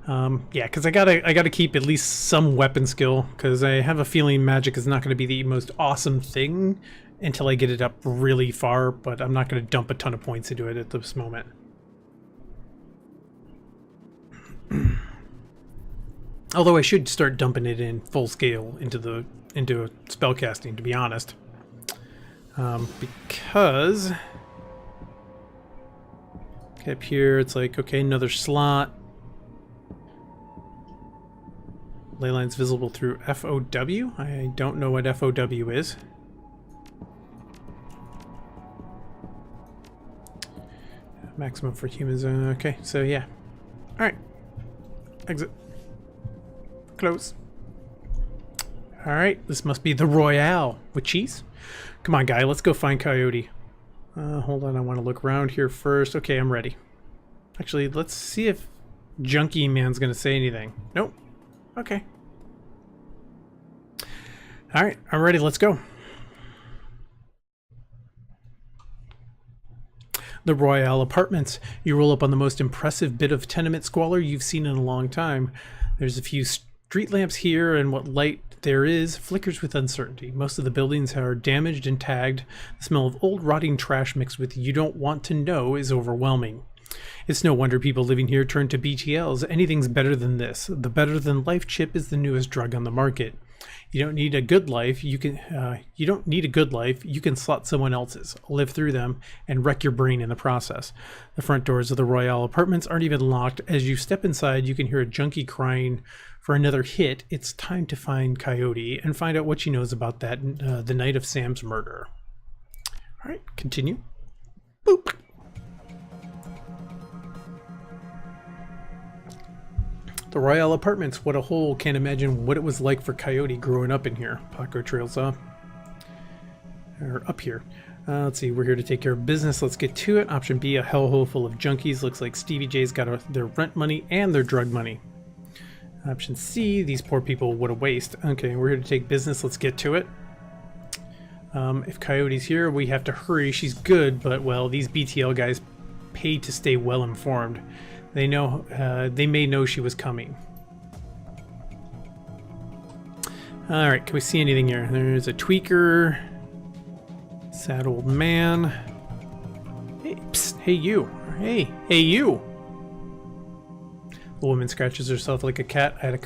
Yeah, because I gotta keep at least some weapon skill, because I have a feeling magic is not going to be the most awesome thing until I get it up really far, but I'm not going to dump a ton of points into it at this moment. Although I should start dumping it in full scale into spellcasting, to be honest, because up here it's like, okay, another slot. Leyline's visible through FOW. I don't know what FOW is. Maximum for humans. Okay, so yeah. All right. Exit. Close. All right, this must be the Royale with cheese. Come on, guy, let's go find Coyote. Hold on, I want to look around here first. Okay, I'm ready. Actually, let's see if Junkie Man's going to say anything. Nope. Okay. All right, I'm ready. Let's go. The Royale Apartments. You roll up on the most impressive bit of tenement squalor you've seen in a long time. There's a few street lamps here, and what light there is flickers with uncertainty. Most of the buildings are damaged and tagged. The smell of old rotting trash mixed with you don't want to know is overwhelming. It's no wonder people living here turn to BTLs. Anything's better than this. The better than life chip is the newest drug on the market. You don't need a good life. You don't need a good life. You can slot someone else's, live through them, and wreck your brain in the process. The front doors of the Royale Apartments aren't even locked. As you step inside, you can hear a junkie crying for another hit. It's time to find Coyote and find out what she knows about that the night of Sam's murder. All right, continue. Boop. The Royale Apartments. What a hole. Can't imagine what it was like for Coyote growing up in here. Paco trails up. Or up here. Let's see. We're here to take care of business. Let's get to it. Option B, a hellhole full of junkies. Looks like Stevie J's got their rent money and their drug money. Option C, these poor people, what a waste. Okay, we're here to take business. Let's get to it. If Coyote's here, we have to hurry. She's good, but, well, these BTL guys paid to stay well informed. They know, they may know she was coming. All right, can we see anything here? There's a tweaker. Sad old man. Hey, psst, hey you. Hey you. The woman scratches herself like a cat at a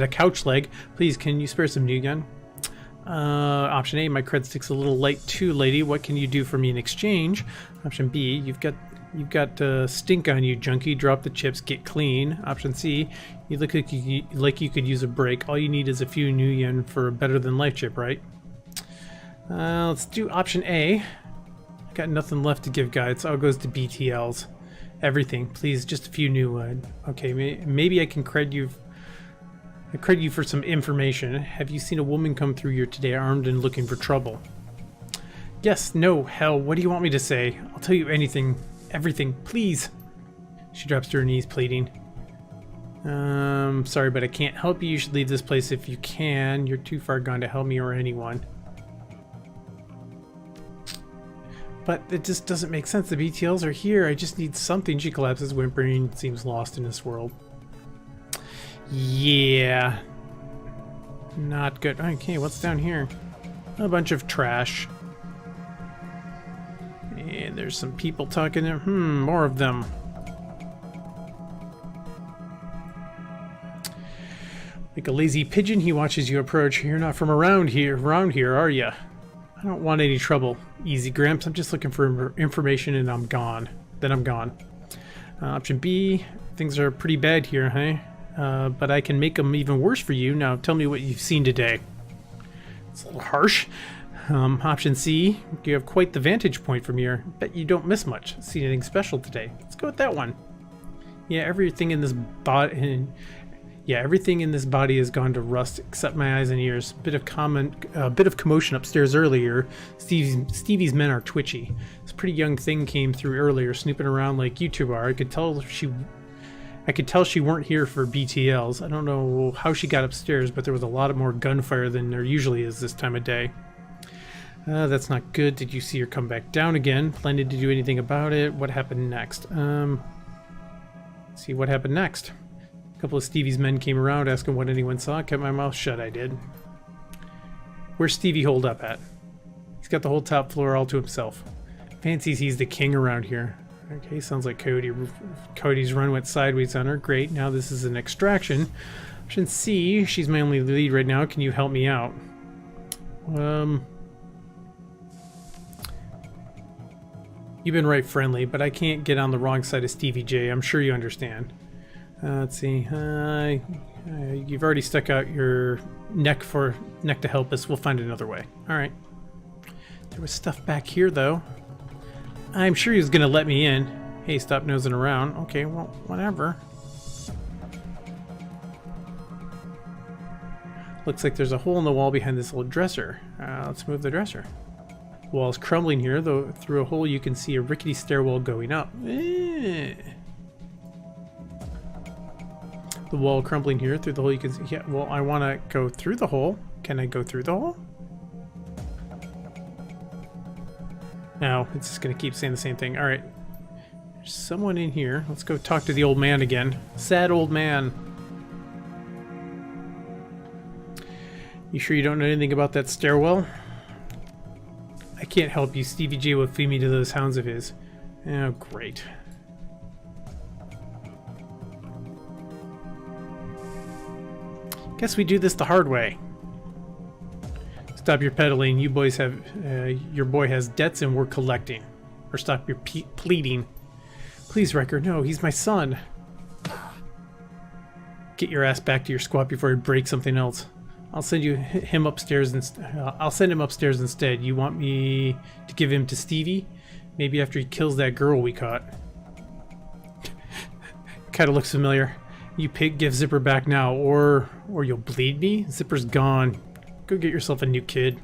couch leg. Please, can you spare some new gun? Option A, my cred stick's a little light too, lady. What can you do for me in exchange? Option B, you've got stink on you, junkie. Drop the chips, get clean. Option C, you look like you could use a break. All you need is a few new yen for a better than life chip, right? Let's do option A. Got nothing left to give, guys. All goes to BTLs. Everything, please. Just a few new. Okay, maybe I can cred you. I credit you for some information. Have you seen a woman come through here today armed and looking for trouble? Yes, no, hell, what do you want me to say? I'll tell you anything, everything, please. She drops to her knees, pleading. Sorry, but I can't help you. You should leave this place if you can. You're too far gone to help me or anyone. But it just doesn't make sense. The BTLs are here. I just need something. She collapses, whimpering, seems lost in this world. Yeah. Not good. Okay, what's down here? A bunch of trash. And there's some people talking there. More of them. Like a lazy pigeon, he watches you approach. You're not from around here, are ya? I don't want any trouble. Easy, Gramps. I'm just looking for information and I'm gone. Then I'm gone. Option B. Things are pretty bad here, huh? But I can make them even worse for you. Now tell me what you've seen today. It's a little harsh. Option C. You have quite the vantage point from here. Bet you don't miss much. See anything special today? Let's go with that one. Yeah, everything in this body... Yeah, everything in this body has gone to rust except my eyes and ears. Bit of commotion upstairs earlier. Stevie's men are twitchy. This pretty young thing came through earlier, snooping around like you two are. I could tell she weren't here for BTLs. I don't know how she got upstairs, but there was a lot more gunfire than there usually is this time of day. That's not good. Did you see her come back down again? Planning to do anything about it? What happened next? Let's see what happened next. A couple of Stevie's men came around asking what anyone saw. I kept my mouth shut, I did. Where's Stevie holed up at? He's got the whole top floor all to himself. Fancies he's the king around here. Okay, sounds like Cody. Cody's run went sideways on her. Great, now this is an extraction. Option C, she's my only lead right now. Can you help me out? You've been right friendly, but I can't get on the wrong side of Stevie J. I'm sure you understand. Let's see. You've already stuck out your neck to help us. We'll find another way. All right. There was stuff back here, though. I'm sure he was going to let me in. Hey, stop nosing around. Okay, well, whatever. Looks like there's a hole in the wall behind this little dresser. Let's move the dresser. The wall's crumbling here, though through a hole you can see a rickety stairwell going up. The wall crumbling here, through the hole you can see. Yeah, well, I want to go through the hole. Can I go through the hole? No, it's just going to keep saying the same thing. All right. There's someone in here. Let's go talk to the old man again. Sad old man. You sure you don't know anything about that stairwell? I can't help you. Stevie J will feed me to those hounds of his. Oh, great. Guess we do this the hard way. Stop your peddling. You boys have, your boy has debts and we're collecting. Or stop your pleading. Please, Riker, no, he's my son. Get your ass back to your squat before I break something else. I'll send him upstairs I'll send him upstairs instead. You want me to give him to Stevie? Maybe after he kills that girl we caught. Kinda looks familiar. You pig, give Zipper back now, or you'll bleed me? Zipper's gone. Go get yourself a new kid.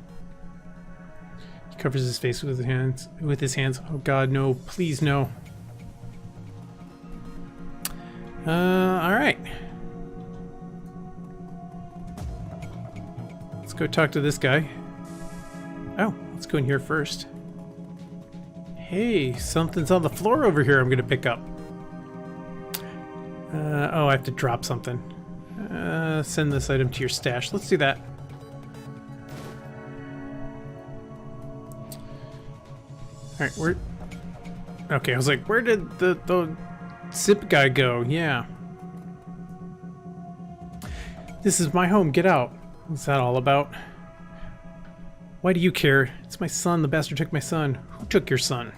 He covers his face with his hands. Oh God, no! Please, no. All right. Let's go talk to this guy. Oh, let's go in here first. Hey, something's on the floor over here. I'm gonna pick up. Oh, I have to drop something. Send this item to your stash. Let's do that. Alright, where... Okay, I was like, where did the zip guy go? Yeah. This is my home. Get out. What's that all about? Why do you care? It's my son. The bastard took my son. Who took your son?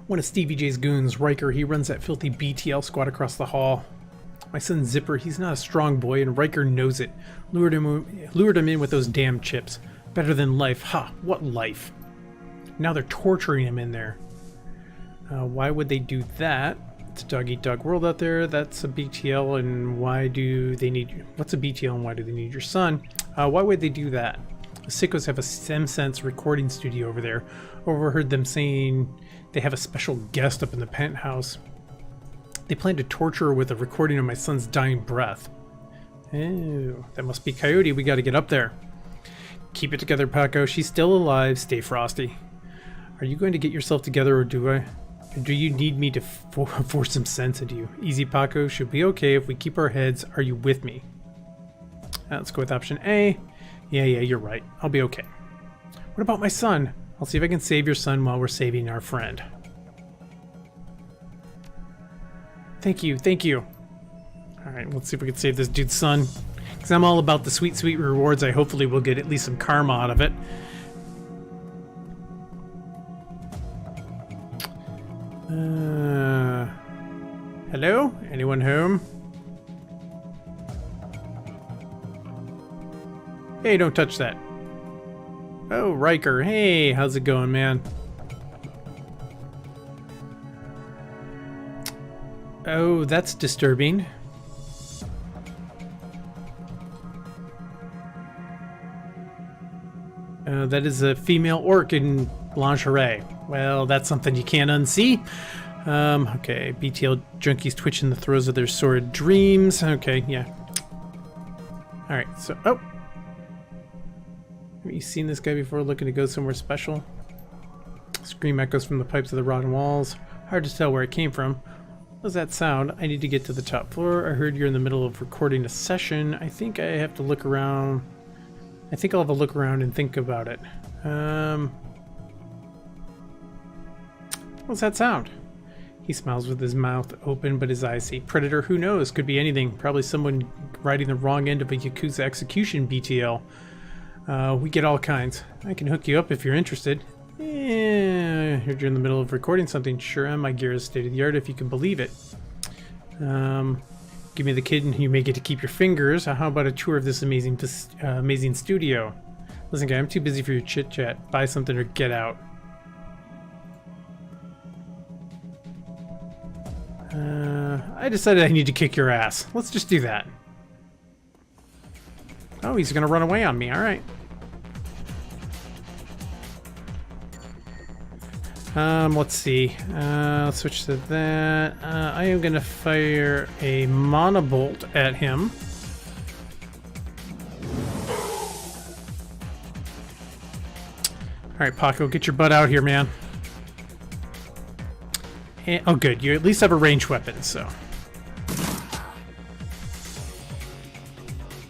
One of Stevie J's goons, Riker. He runs that filthy BTL squad across the hall. My son Zipper, he's not a strong boy, and Riker knows it. Lured him in with those damn chips. Better than life. Ha! What life? Now they're torturing him in there. Why would they do that? It's a dog-eat-dog world out there. That's a BTL, and why do they need you? What's a BTL, and why do they need your son? Why would they do that? The sickos have a SimSense recording studio over there. Overheard them saying they have a special guest up in the penthouse. They plan to torture her with a recording of my son's dying breath. Oh, that must be Coyote. We got to get up there. Keep it together, Paco. She's still alive. Stay frosty. Are you going to get yourself together, or do you need me to force some sense into you? Easy, Paco. Should be okay if we keep our heads. Are you with me? Let's go with option A. Yeah, you're right. I'll be okay. What about my son? I'll see if I can save your son while we're saving our friend. Thank you. Alright, let's see if we can save this dude's son. Because I'm all about the sweet, sweet rewards. I hopefully will get at least some karma out of it. Hello? Anyone home? Hey, don't touch that. Oh, Riker. Hey, how's it going, man? Oh, that's disturbing. That is a female orc in lingerie. Well, that's something you can't unsee. Okay, BTL junkies twitch in the throes of their sordid dreams. Okay, yeah. Alright, so... Oh! Have you seen this guy before looking to go somewhere special? Scream echoes from the pipes of the rotten walls. Hard to tell where it came from. What was that sound? I need to get to the top floor. I heard you're in the middle of recording a session. I think I have to look around. I think I'll have a look around and think about it. What's that sound? He smiles with his mouth open, but his eyes say predator. Who knows? Could be anything. Probably someone riding the wrong end of a Yakuza execution BTL. We get all kinds. I can hook you up if you're interested. Yeah, heard you're in the middle of recording something. Sure am. My gear is state of the art, if you can believe it. Give me the kid and you may get to keep your fingers. How about a tour of this amazing studio? Listen, guy, I'm too busy for your chit-chat. Buy something or get out. I decided I need to kick your ass. Let's just do that. Oh, he's gonna run away on me. All right. Let's see. Let's switch to that. I am gonna fire a monobolt at him. All right, Paco, get your butt out here, man. And, oh, good. You at least have a ranged weapon, so.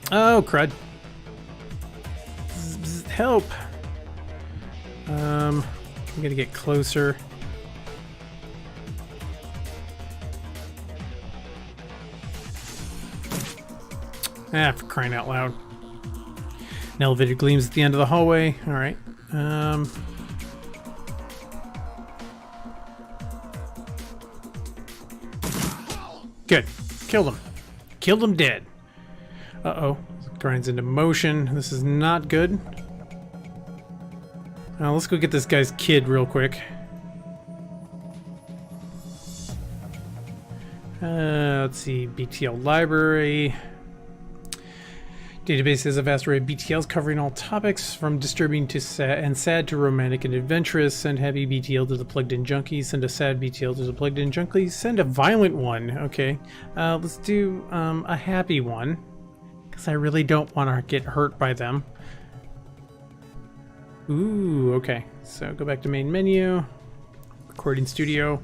Oh, crud. Help. I'm gonna get closer. Ah, for crying out loud. An elevator gleams at the end of the hallway. All right. Good. Killed him. Killed him dead. Uh-oh. Grinds into motion. This is not good. Let's go get this guy's kid real quick. Let's see. BTL library. Database has a vast array of BTLs covering all topics from disturbing to sad to romantic and adventurous. Send heavy BTL to the plugged-in junkies. Send a sad BTL to the plugged-in junkies. Send a violent one. Okay. Let's do a happy one. Because I really don't want to get hurt by them. Ooh, okay. So go back to main menu. Recording studio.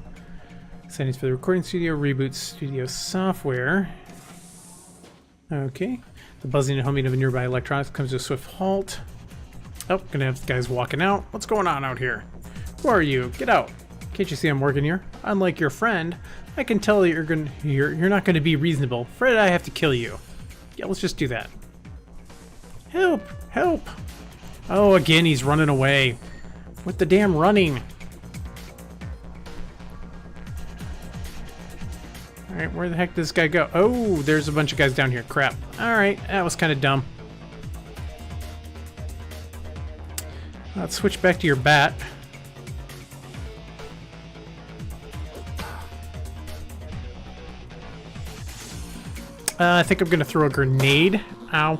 Settings for the recording studio. Reboot studio software. Okay. The buzzing and humming of a nearby electronics comes to a swift halt. Oh, gonna have guys walking out. What's going on out here? Who are you? Get out. Can't you see I'm working here? Unlike your friend, I can tell that you're not gonna be reasonable. Fred, I have to kill you. Yeah, let's just do that. Help! Help! Oh, again, he's running away. What the damn running? Alright, where the heck did this guy go? Oh, there's a bunch of guys down here. Crap. Alright, that was kind of dumb. Let's switch back to your bat. I think I'm gonna throw a grenade. Ow.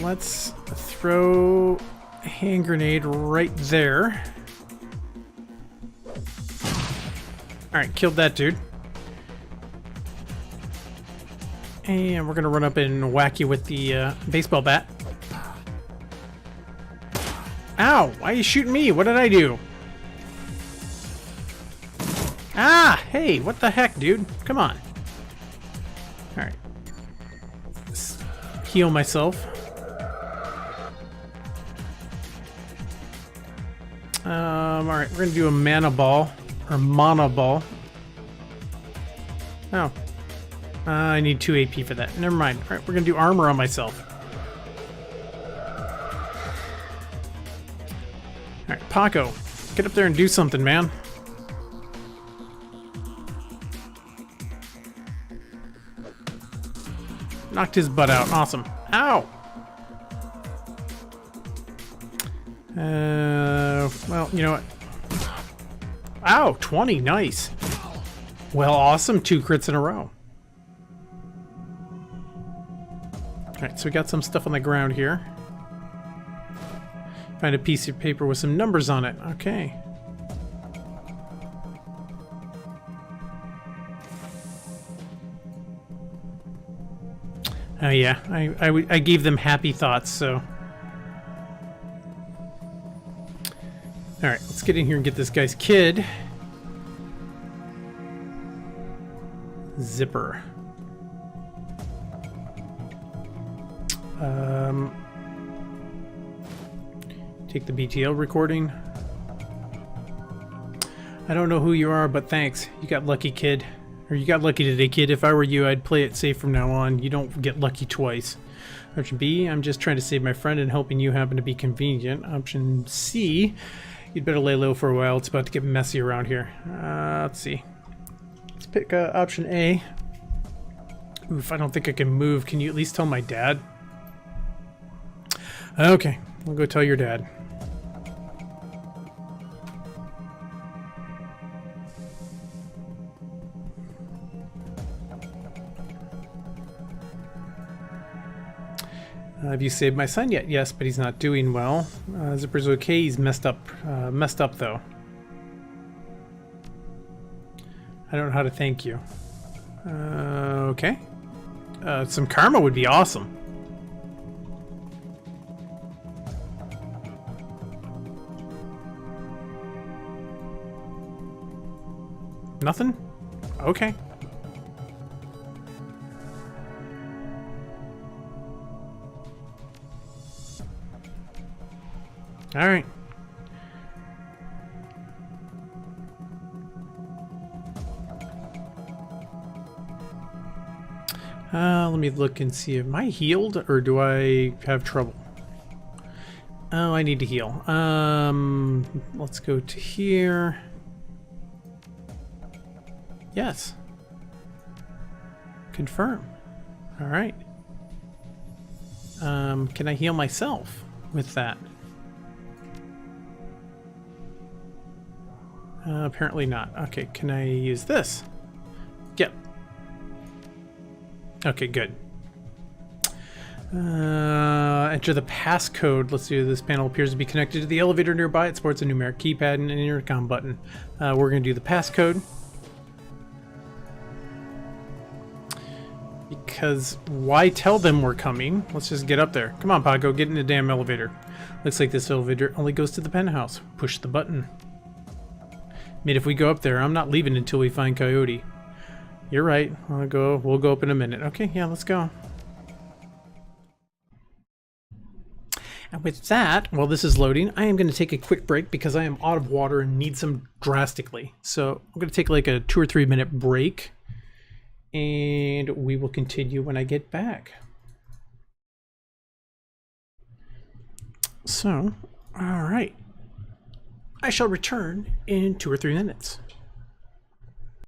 Let's throw a hand grenade right there. Alright, killed that dude. And we're gonna run up and whack you with the baseball bat. Ow! Why are you shooting me? What did I do? Ah! Hey, what the heck, dude? Come on. Alright. Heal myself. Alright, we're gonna do a mana ball. Or mana ball. Oh. I need 2 AP for that. Never mind. Alright, we're gonna do armor on myself. Alright, Paco. Get up there and do something, man. Knocked his butt out. Awesome. Ow! Well, you know what? Ow! 20. Nice. Well, awesome. 2 crits in a row. Alright, so we got some stuff on the ground here. Find a piece of paper with some numbers on it. Okay. Oh yeah, I gave them happy thoughts, so... Alright, let's get in here and get this guy's kid. Zipper. Take the BTL recording. I don't know who you are, but thanks. You got lucky, kid. Or you got lucky today, kid. If I were you, I'd play it safe from now on. You don't get lucky twice. Option B, I'm just trying to save my friend and hoping you happen to be convenient. Option C, you'd better lay low for a while. It's about to get messy around here. Let's see. Let's pick option A. Oof, I don't think I can move. Can you at least tell my dad? Okay, we'll go tell your dad. Have you saved my son yet? Yes, but he's not doing well. Zipper's okay. He's messed up though. I don't know how to thank you. Okay. Some karma would be awesome. Nothing? Okay. All right. Let me look and see. Am I healed or do I have trouble? Oh, I need to heal. Let's go to here. Yes. Confirm. All right. Can I heal myself with that? Apparently not. Okay, can I use this? Yep. Okay, good. Enter the passcode. Let's see. This panel appears to be connected to the elevator nearby. It sports a numeric keypad and an intercom button. We're going to do the passcode. Because why tell them we're coming? Let's just get up there. Come on, Paco, get in the damn elevator. Looks like this elevator only goes to the penthouse. Push the button. I mean, if we go up there, I'm not leaving until we find Coyote. You're right. We'll go up in a minute. Okay, yeah, let's go. And with that, while this is loading, I am going to take a quick break because I am out of water and need some drastically. So I'm going to take like a 2 or 3 minute break. And we will continue when I get back. So, all right. I shall return in 2 or 3 minutes.